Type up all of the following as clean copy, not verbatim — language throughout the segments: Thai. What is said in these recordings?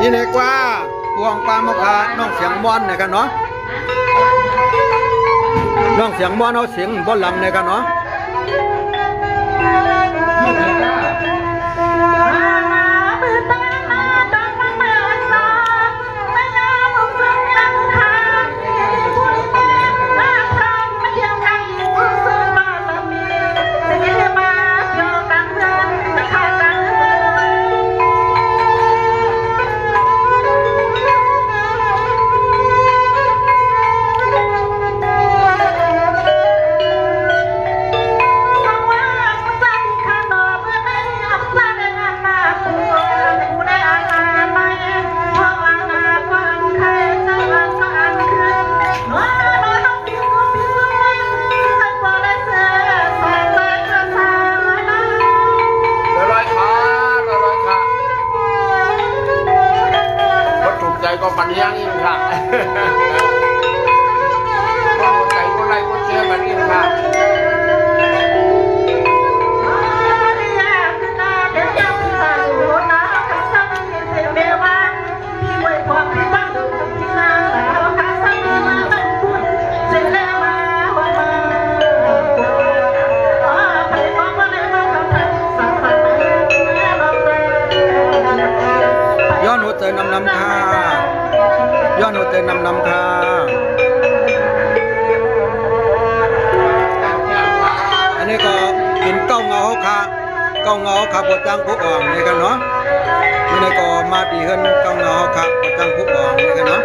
นี่เลยกว่าพวงปลามะพร้าวน้องเสียงมอนนะครับเนาะน้องเสียงมอนเอาเสียงบนลำนะครับเนาะก็ปัญญาอีกค่ะก็คนใจคนไรคนเชื่อแบบนี้ค่ะย้อนหัวใจนำท่าย้อนหัวใจนำท่าอันนี้ก็เป็นเก้าเงาค่ะเก้าเงาค่ะบทจังผู้อ่องนี่กันเนาะนี่ก็มาตีเฮิรนเก้าเงาค่ะบทจังผู้อ่องนี่กันเนาะ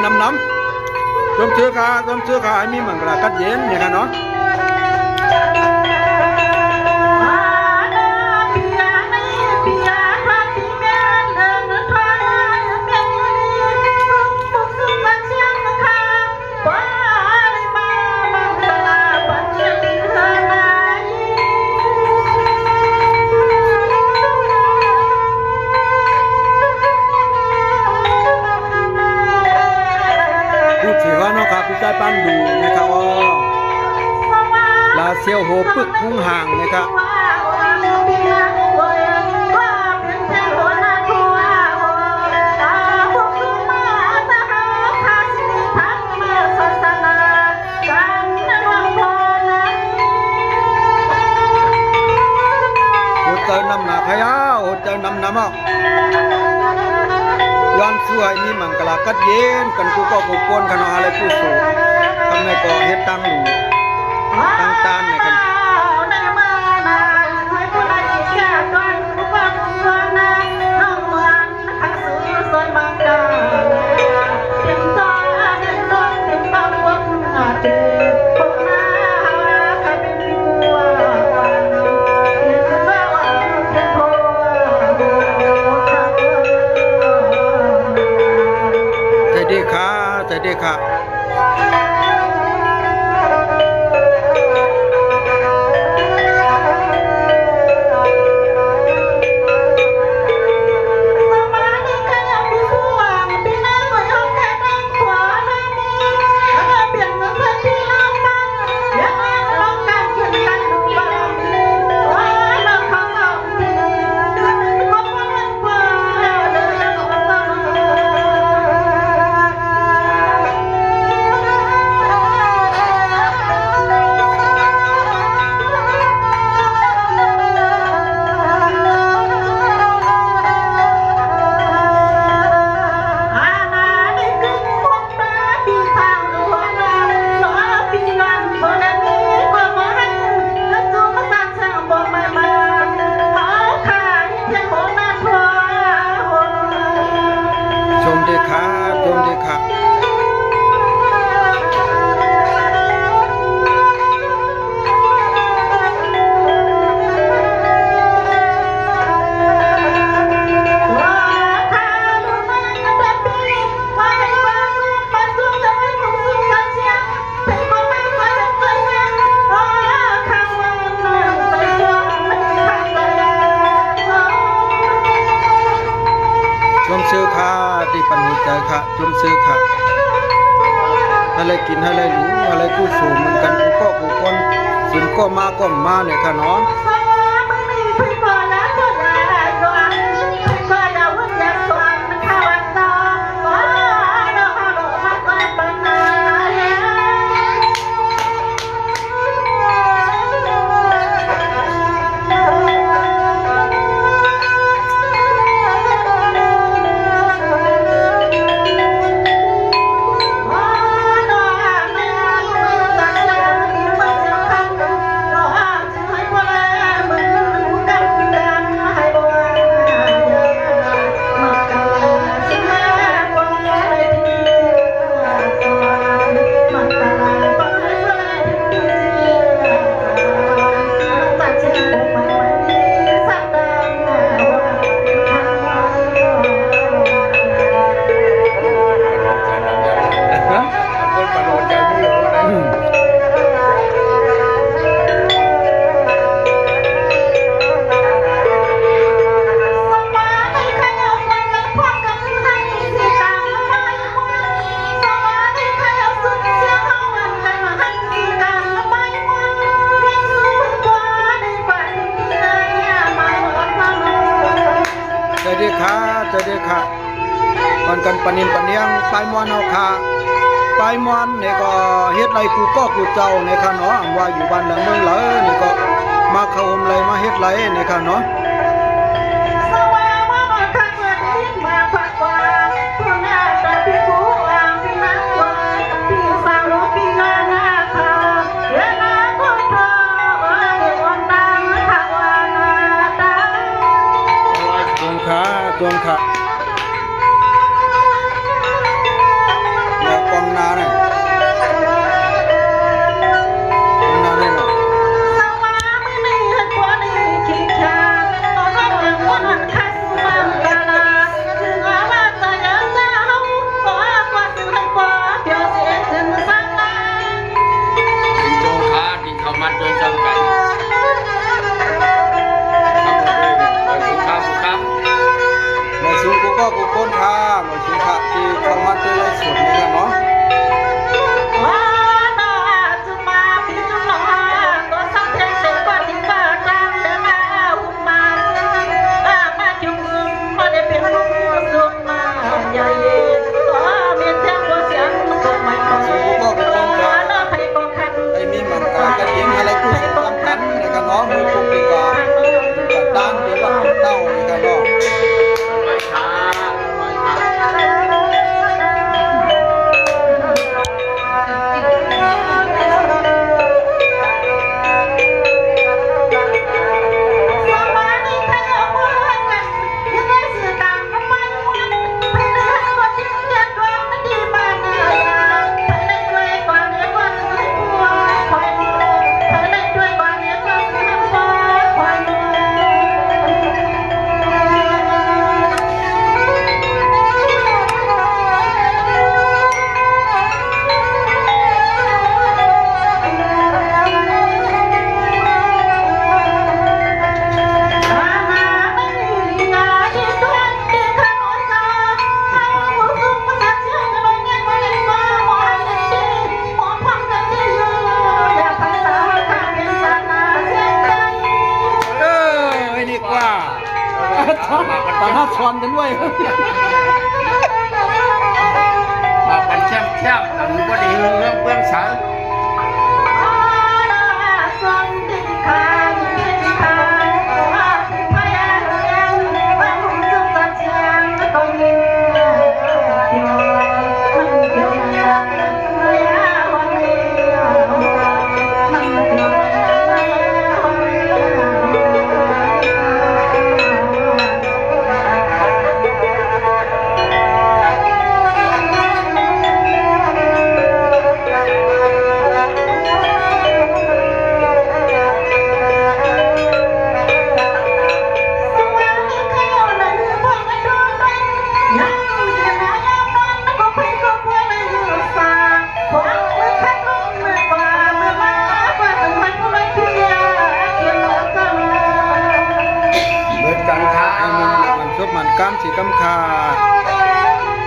น้ำต้มเชื้อขามีเหมือนกระกัดเย็นเนี่ยกันเนาะพี่ใจปั้นดูนะครับอ๋อลาเซียวโหปึกพุ่งห่างนะครับโหเจอนำหนาขยะโหเจอนำอ่ะย้อนสวยมีมังกรกัดเย็นกันกูก็กูปนกันอะไรกูสูทำไงก็เฮ็ดตั้งหลูตั้งตานเนี่ยกันใจดีค่ะ ที่ปันหัวใจค่ะจุ่มซื้อค่ะให้เลยกินให้เลยรู้ให้เลยกู้สู่เหมือนกันกูก็กูคนสินก็มาเนี่ยค่ะเนาะคนปนหัวใจไม่รู้นะ ใจดีค่ะใจดีค่ะก่อนกันปนินปนเนียงปลายมวนเอาค่ะปลายมวนนี่ก็เฮ็ดไรกูก็กูเจ้านี่ค่ะเนาะว่าอยู่บ้านหลังเมืองเหลอนี่ก็มาเข้าห่มเลยมาเฮ็ดไรนี่ค่ะเนาะจวงค่ะเดี๋ยวกองนาเนี่ยกองนาเนี่ยเนาะโจค้าที่เขามาโดยจังกันเขาเลยข้าวครับ มาสูงกูก็กูก้นค่ะมาสูงค่ะที่เขามาตัวไรสุดนี่ค่ะเนาะไอ้มีมันกากันเองอะไรกูสุดสำคัญนี่ค่ะเนาะมือกูดีกว่ากับด้านเดียวว่าเต้านี่ค่ะเนาะ ตาหน้าชอนกันด้วย มาเป็นแช่ๆหนังก็ดีเรื่องเบื้องสาย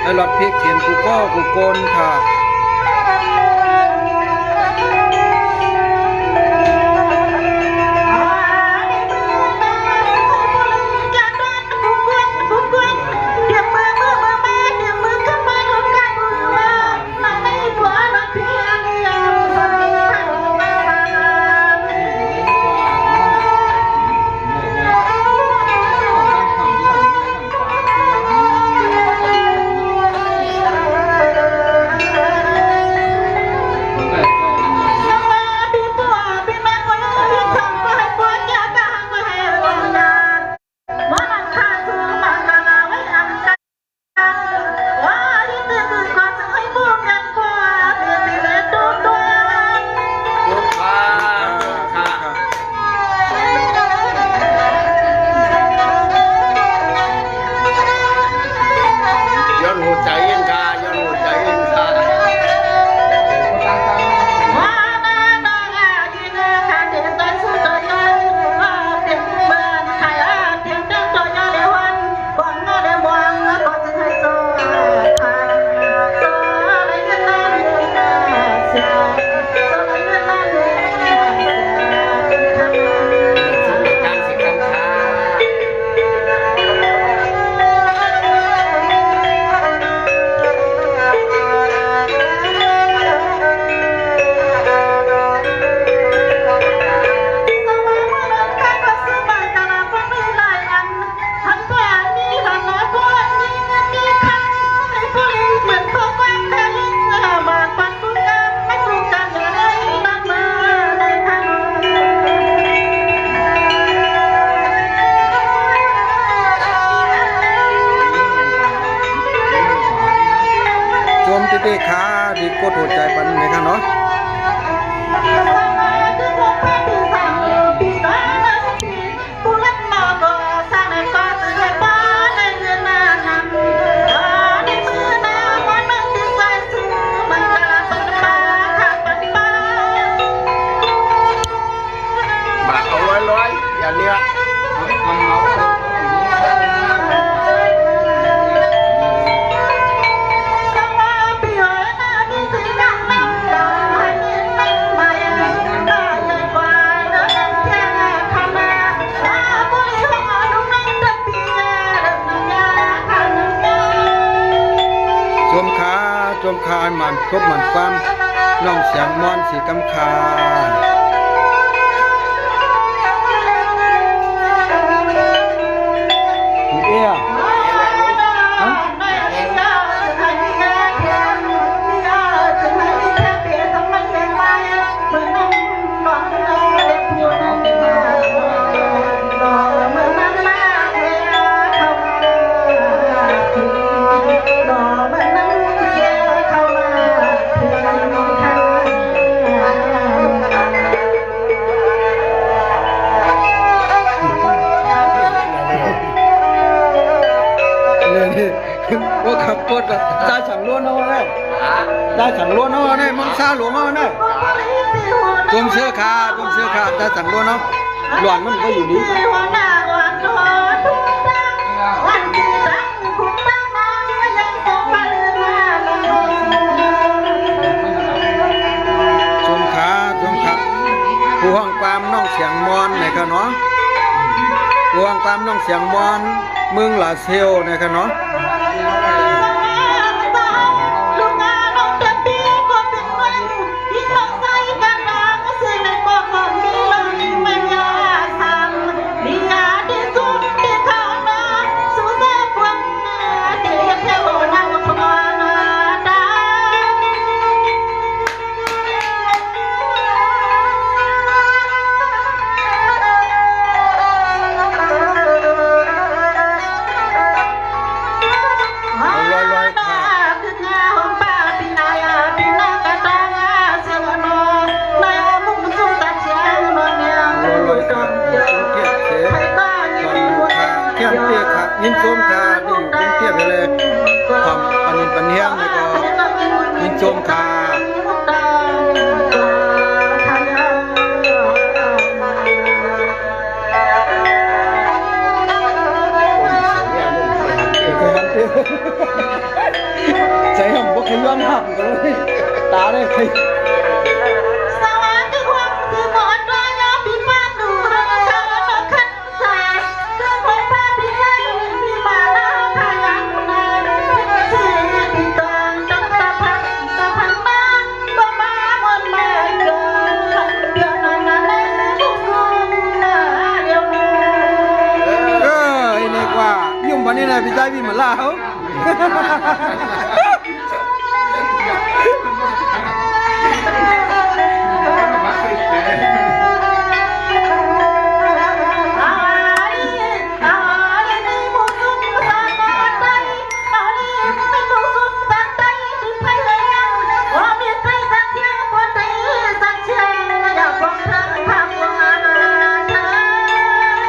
ไอ้หลอดพริกเขียนกูก็กูโกนค่ะเด็กขาดีกดหัวใจปันไหนคะเนาะบาทเอาร้อยอย่าเลี้ยจมคามันครบมันความน้องเสียงมอนสีกำคาเอี้ยว่าขับรถได้สั่งล้วนเอาได้ได้สั่งล้วนเอาได้มังซาหลวงเอาได้จมเสื้อขาได้สั่งล้วนเอาหลวนมันก็อยู่ดีจมขาผู้ห้องความน้องเสียงมอนนะครับเนาะผู้ห้องความน้องเสียงมอนเมืองลาเซลนะครับเนาะยินชมค่ะที่อยู่กรุงเทพเลยความปนินปันเฮียงแล้วก็ยินชมค่ะ ขย้อนหักกันเลยตาได้ขย สวัสดีความคือหมอนรอยาพี่มาดูให้ชาวบ้านขันสาคือคนพาพี่ให้พี่มาแล้วพายังนานที่พี่ตองจังตะพังมาบ่มาหมดมาเกินเดือนนั้นในทุกคนเดียว ไอ้นี่กว่ายุ่งวันนี้นะพี่ใจพี่มาล่าเขา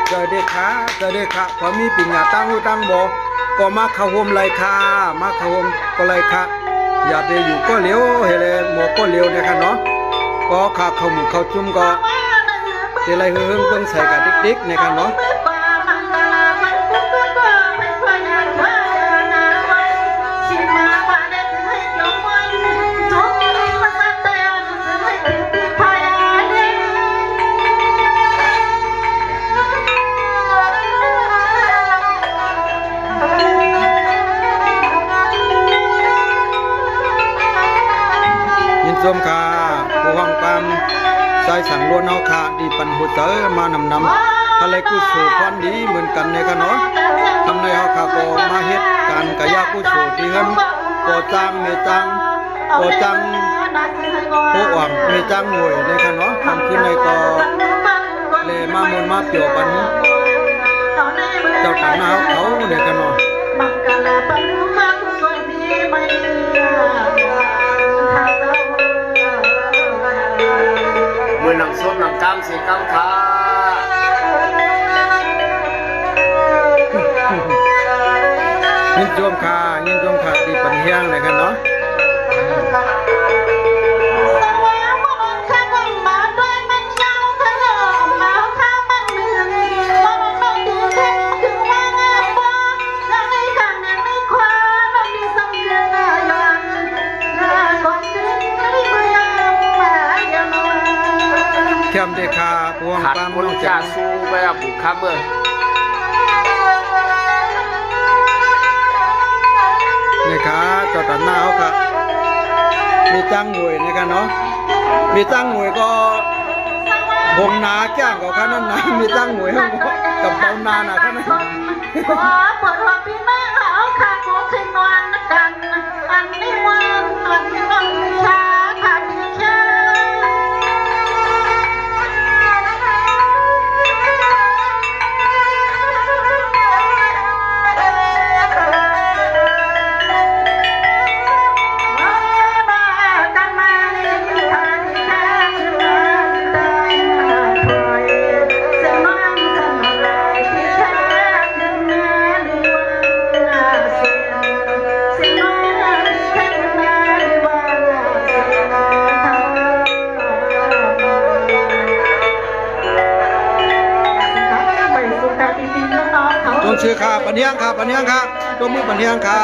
เกิดเด็กขาเกิดเด็กขาพอมีปิญญาตั้งหูตั้งโบก็มาเข้าห่มไรค่ะมาเข้าห่มก็ไรค่ะอย่าไปอยู่ก็เหลียวเฮเลยหมอก็เหลียวเนี่ยค่ะเนาะก็ขาเข้าหมู่เข้าจุ่มก็เดี๋ยวไรเฮืองเพิ่งใส่กับดิ๊กๆเนี่ยค่ะเนาะยินชมค่ะผู้ห้องปามใจสั่งล้วนเอาค่ะดีปันหัวเตอมานำอะไรกุศลพรดีเหมือนกันเนี่ยค่ะเนาะทำในเฮาค่ะก็มาเฮ็ดการกายกุศลที่เฮินก่อจ้างเมจังก่อจังผู้อ่างเมจังหน่วยเนี่ยค่ะเนาะทำขึ้นในก็เลยมามนมาเปี่ยวปันเจ้าตาหน้าเขาเนี่ยค่ะเนาะ มือหนังส้มหนังกำสีกำขา ยินชมค่ะยินชมค่ะดีปันเฮียงเลยค่ะเนาะ เข้มเด็กค่ะพวง ขัด ปาม คน น้อง จะ จัง สู้ไปอ่ะบุกครับเมื่อ นี่ค่ะเจ้าตันหน้าเขาค่ะมีจ้างหน่วยนี่ค่ะเนาะมีจ้างหน่วยก็วงนาแก้งกับข้านั่นนะมีจ้างหน่วยกับเบานาน่ะข้านั้น ขอเปิดหัวพี่แม่เขาค่ะขอคืนนอนกันอันนี้วันชาค่ะพี่ชา ต้องชื่อค่ะปัญญาค่ะปัญญาค่ะตัวมือปัญญาค่ะ